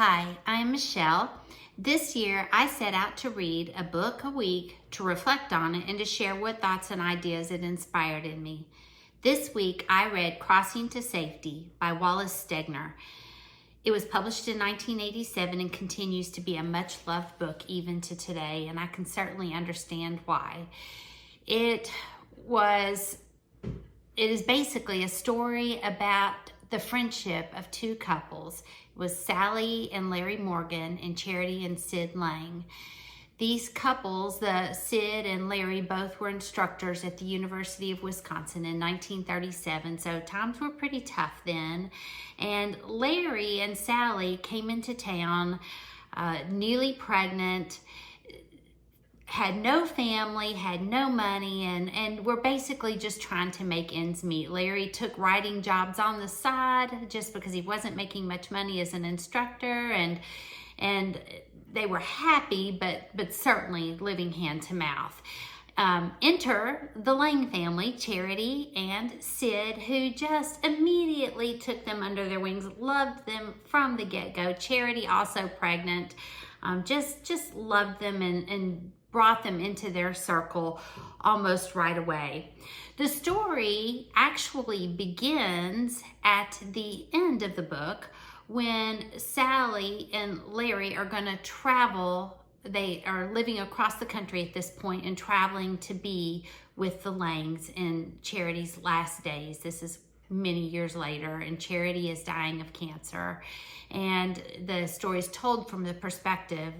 Hi, I'm Michelle. This year, I set out to read a book a week, to reflect on it, and to share what thoughts and ideas it inspired in me. This week, I read Crossing to Safety by Wallace Stegner. It was published in 1987 and continues to be a much-loved book even to today, and I can certainly understand why. It is basically a story about the friendship of two couples. It was Sally and Larry Morgan and Charity and Sid Lang. These couples, Sid and Larry, both were instructors at the University of Wisconsin in 1937, so times were pretty tough then. And Larry and Sally came into town newly pregnant, had no family, had no money, and were basically just trying to make ends meet. Larry took writing jobs on the side just because he wasn't making much money as an instructor, and they were happy, but certainly living hand to mouth. Enter the Lang family, Charity and Sid, who just immediately took them under their wings, loved them from the get-go. Charity, also pregnant, just loved them and brought them into their circle almost right away. The story actually begins at the end of the book when Sally and Larry are going to travel. They are living across the country at this point and traveling to be with the Langs in Charity's last days. This is many years later, and Charity is dying of cancer. And the story is told from the perspective,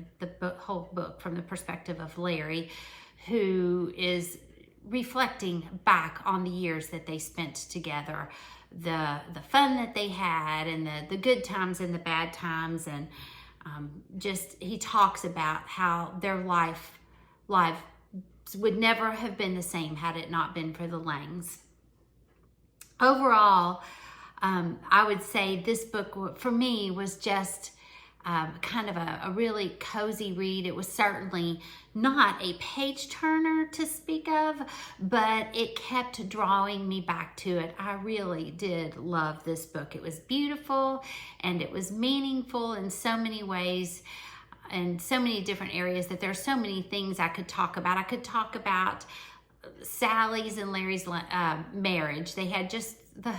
whole book, from the perspective of Larry, who is reflecting back on the years that they spent together, the fun that they had, and the good times and the bad times, and he talks about how their life would never have been the same had it not been for the Langs. Overall, I would say this book for me was just kind of a really cozy read. It was certainly not a page turner to speak of, but it kept drawing me back to it. I really did love this book. It was beautiful and it was meaningful in so many ways, in so many different areas, that there are so many things I could talk about. I could talk about Sally's and Larry's marriage. They had just the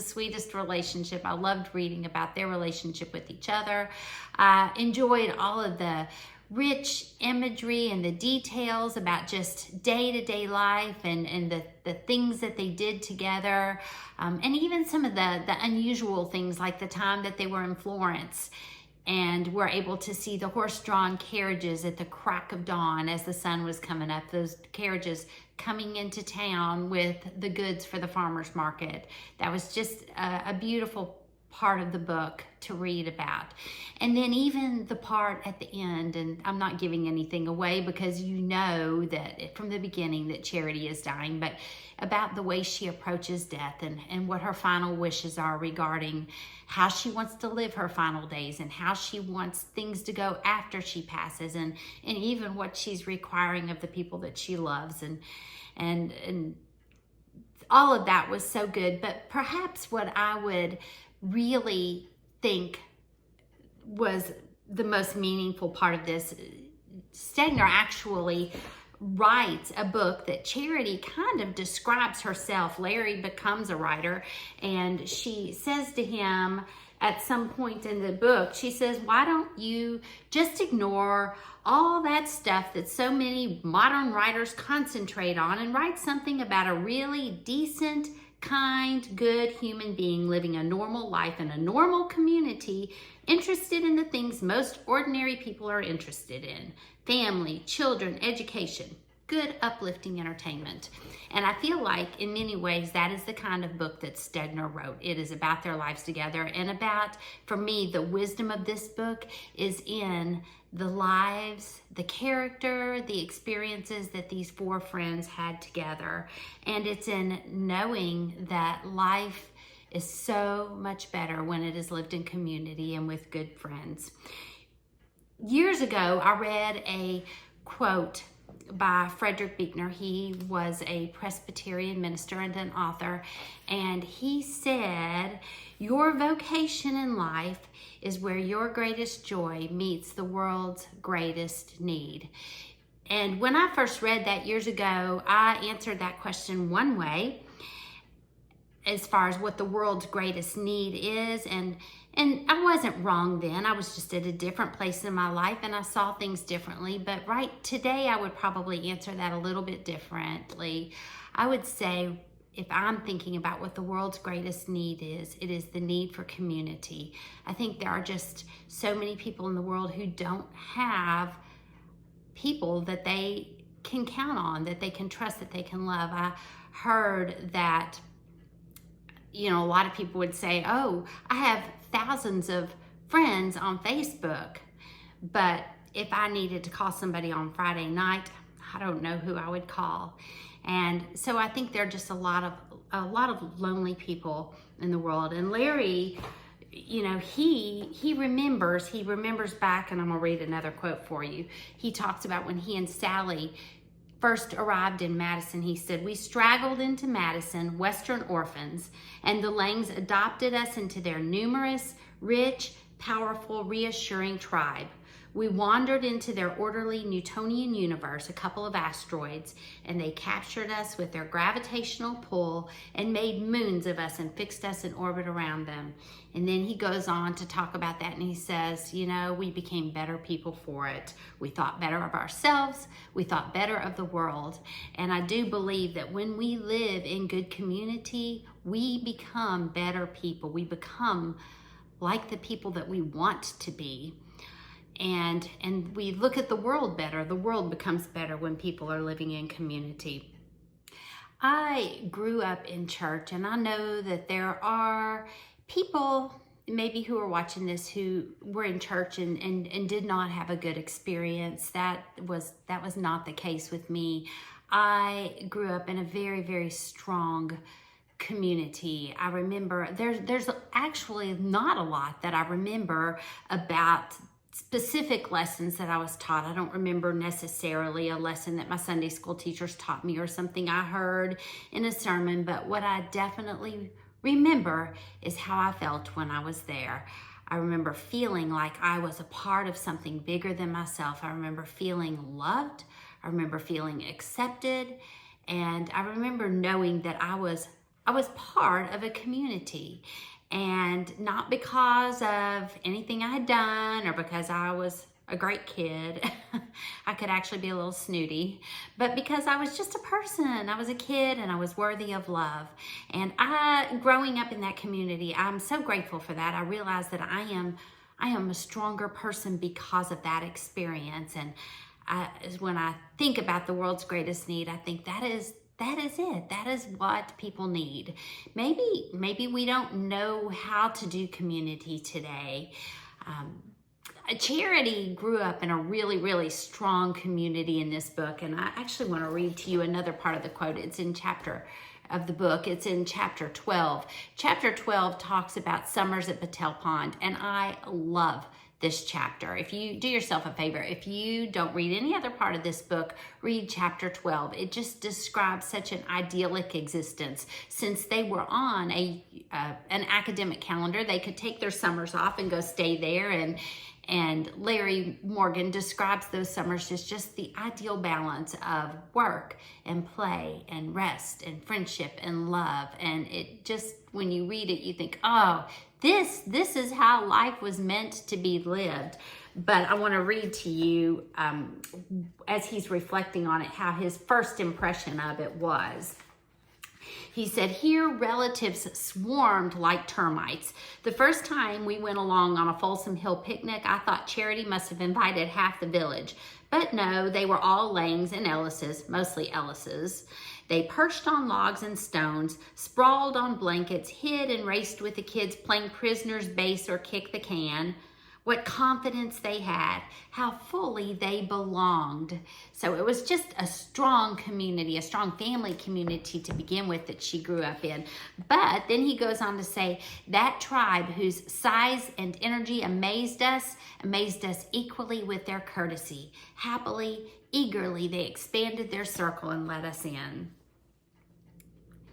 sweetest relationship. I loved reading about their relationship with each other. I enjoyed all of the rich imagery and the details about just day-to-day life and the things that they did together, and even some of the unusual things, like the time that they were in Florence and were able to see the horse-drawn carriages at the crack of dawn as the sun was coming up, those carriages coming into town with the goods for the farmer's market. That was just a beautiful part of the book to read about. And then even the part at the end, and I'm not giving anything away because you know that from the beginning that Charity is dying, but about the way she approaches death and what her final wishes are regarding how she wants to live her final days and how she wants things to go after she passes, and even what she's requiring of the people that she loves, and all of that was so good. But perhaps what I would really think was the most meaningful part of this, Stegner actually writes a book that Charity kind of describes herself. Larry becomes a writer, and she says to him at some point in the book, she says, why don't you just ignore all that stuff that so many modern writers concentrate on and write something about a really decent, kind, good human being living a normal life in a normal community, interested in the things most ordinary people are interested in: family, children, education, good, uplifting entertainment. And I feel like in many ways that is the kind of book that Stegner wrote. It is about their lives together, and about, for me, the wisdom of this book is in the lives, the character, the experiences that these four friends had together. And it's in knowing that life is so much better when it is lived in community and with good friends. Years ago, I read a quote by Frederick Buechner. He was a Presbyterian minister and an author, and he said, "Your vocation in life is where your greatest joy meets the world's greatest need." And when I first read that years ago, I answered that question one way, as far as what the world's greatest need is, and I wasn't wrong then. I was just at a different place in my life and I saw things differently. But right today, I would probably answer that a little bit differently. I would say, if I'm thinking about what the world's greatest need is, it is the need for community. I think there are just so many people in the world who don't have people that they can count on, that they can trust, that they can love. I heard that, a lot of people would say, "Oh, I have thousands of friends on Facebook, but if I needed to call somebody on Friday night, I don't know who I would call." And so I think there are just a lot of lonely people in the world. And Larry, he remembers back, and I'm gonna read another quote for you. He talks about when he and Sally first arrived in Madison. He said, "We straggled into Madison, Western orphans, and the Langs adopted us into their numerous, rich, powerful, reassuring tribe. We wandered into their orderly Newtonian universe, a couple of asteroids, and they captured us with their gravitational pull and made moons of us and fixed us in orbit around them." And then he goes on to talk about that, and he says, "We became better people for it. We thought better of ourselves. We thought better of the world." And I do believe that when we live in good community, we become better people. We become like the people that we want to be. And we look at the world better. The world becomes better when people are living in community. I grew up in church, and I know that there are people maybe who are watching this who were in church and did not have a good experience. That was not the case with me. I grew up in a very, very strong community. I remember there's actually not a lot that I remember about specific lessons that I was taught. I don't remember necessarily a lesson that my Sunday school teachers taught me or something I heard in a sermon, but what I definitely remember is how I felt when I was there. I remember feeling like I was a part of something bigger than myself. I remember feeling loved. I remember feeling accepted. And I remember knowing that I was part of a community. And not because of anything I had done or because I was a great kid. I could actually be a little snooty, but because I was just a person. I was a kid and I was worthy of love. And growing up in that community, I'm so grateful for that. I realized that I am a stronger person because of that experience. And when I think about the world's greatest need, I think that is it. That is what people need. Maybe we don't know how to do community today. Charity grew up in a really, really strong community in this book, and I actually want to read to you another part of the quote. It's in chapter 12. Chapter 12 talks about summers at Patel Pond, and I love this chapter. If you do yourself a favor, if you don't read any other part of this book, read chapter 12. It just describes such an idyllic existence. Since they were on an academic calendar, they could take their summers off and go stay there. And Larry Morgan describes those summers as just the ideal balance of work and play and rest and friendship and love. And it just, when you read it, you think, oh, this is how life was meant to be lived. But I want to read to you, as he's reflecting on it, how his first impression of it was. He said, "Here relatives swarmed like termites. The first time we went along on a Folsom Hill picnic, I thought Charity must have invited half the village. But no, they were all Langs and Ellises, mostly Ellises. They perched on logs and stones, sprawled on blankets, hid and raced with the kids playing prisoner's base or kick the can. what confidence they had, how fully they belonged. So it was just a strong community, a strong family community to begin with that she grew up in. But then he goes on to say, that tribe whose size and energy amazed us equally with their courtesy. Happily, eagerly, they expanded their circle and let us in.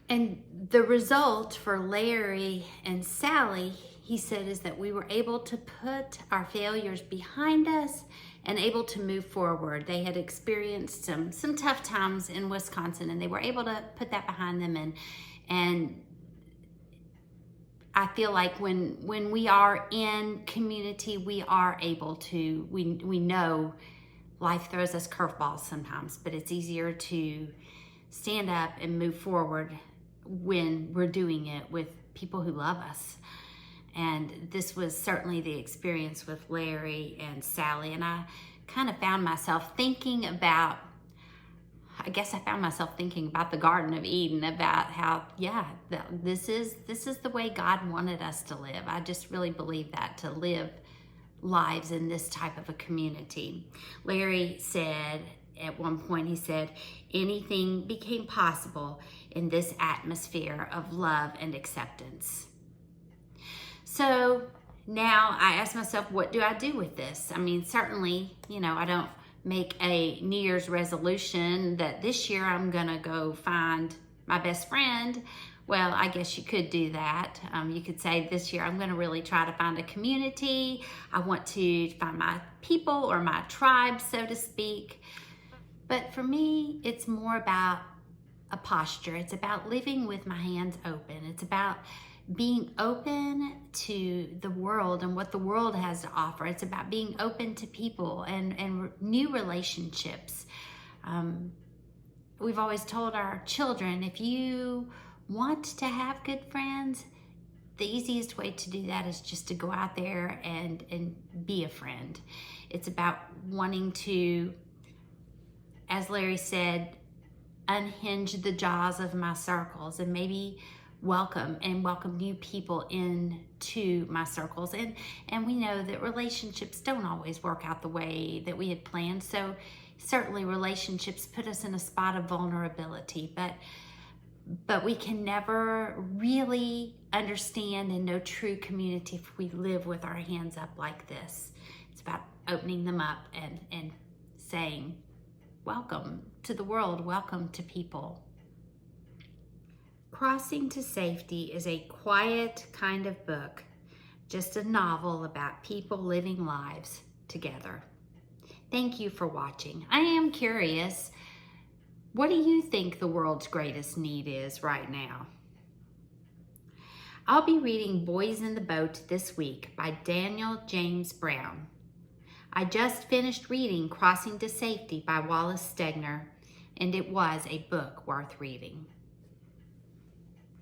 And the result for Larry and Sally, he said, is that we were able to put our failures behind us and able to move forward. They had experienced some tough times in Wisconsin, and they were able to put that behind them. And I feel like when we are in community, we are able to, we know life throws us curveballs sometimes, but it's easier to stand up and move forward when we're doing it with people who love us. And this was certainly the experience with Larry and Sally. And I kind of found myself thinking about, the Garden of Eden, about how, this is the way God wanted us to live. I just really believe that, to live lives in this type of a community. Larry said, at one point, he said, anything became possible in this atmosphere of love and acceptance. So now I ask myself, what do I do with this? I mean, certainly, I don't make a New Year's resolution that this year I'm gonna go find my best friend. Well, I guess you could do that. You could say, this year I'm gonna really try to find a community. I want to find my people or my tribe, so to speak. But for me, it's more about a posture. It's about living with my hands open. It's about being open to the world and what the world has to offer. It's about being open to people and new relationships. We've always told our children, if you want to have good friends, the easiest way to do that is just to go out there and be a friend. It's about wanting to, as Larry said, unhinge the jaws of my circles and maybe welcome new people into my circles. And we know that relationships don't always work out the way that we had planned. So certainly relationships put us in a spot of vulnerability, but we can never really understand and know true community if we live with our hands up like this. It's about opening them up and saying, welcome to the world, welcome to people. Crossing to Safety is a quiet kind of book, just a novel about people living lives together. Thank you for watching. I am curious, what do you think the world's greatest need is right now? I'll be reading Boys in the Boat this week by Daniel James Brown. I just finished reading Crossing to Safety by Wallace Stegner, and it was a book worth reading.